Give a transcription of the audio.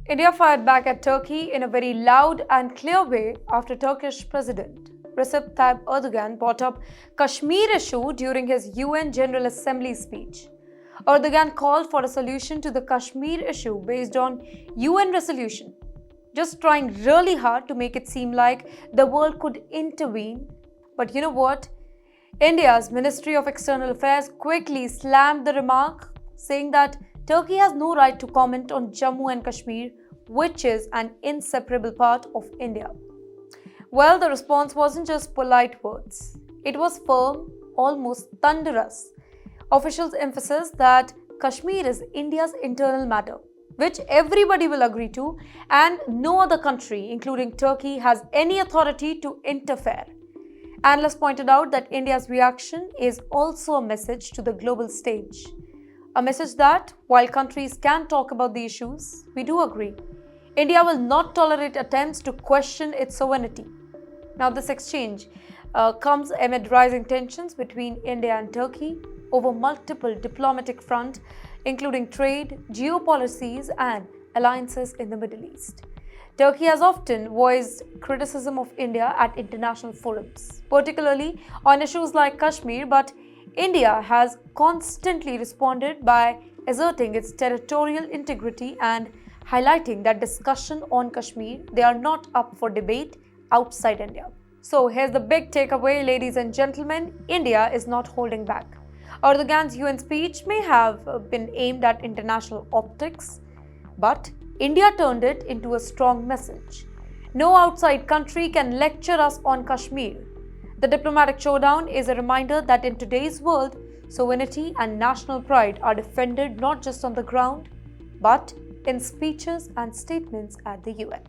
India fired back at Turkey in a very loud and clear way after Turkish President Recep Tayyip Erdogan brought up Kashmir issue during his UN General Assembly speech. Erdogan called for a solution to the Kashmir issue based on UN resolution, just trying really hard to make it seem like the world could intervene. But you know what? India's Ministry of External Affairs quickly slammed the remark, saying that Turkey has no right to comment on Jammu and Kashmir, which is an inseparable part of India. Well, the response wasn't just polite words. It was firm, almost thunderous. Officials emphasized that Kashmir is India's internal matter, which everybody will agree to, and no other country, including Turkey, has any authority to interfere. Analysts pointed out that India's reaction is also a message to the global stage. A message that, while countries can talk about the issues, we do agree, India will not tolerate attempts to question its sovereignty. Now, this exchange comes amid rising tensions between India and Turkey over multiple diplomatic fronts, including trade, geopolicies, and alliances in the Middle East. Turkey has often voiced criticism of India at international forums, particularly on issues like Kashmir, but India has constantly responded by asserting its territorial integrity and highlighting that discussion on Kashmir, they are not up for debate outside India. So here's the big takeaway, ladies and gentlemen, India is not holding back. Erdogan's UN speech may have been aimed at international optics, but India turned it into a strong message. No outside country can lecture us on Kashmir. The diplomatic showdown is a reminder that in today's world, sovereignty and national pride are defended not just on the ground, but in speeches and statements at the UN.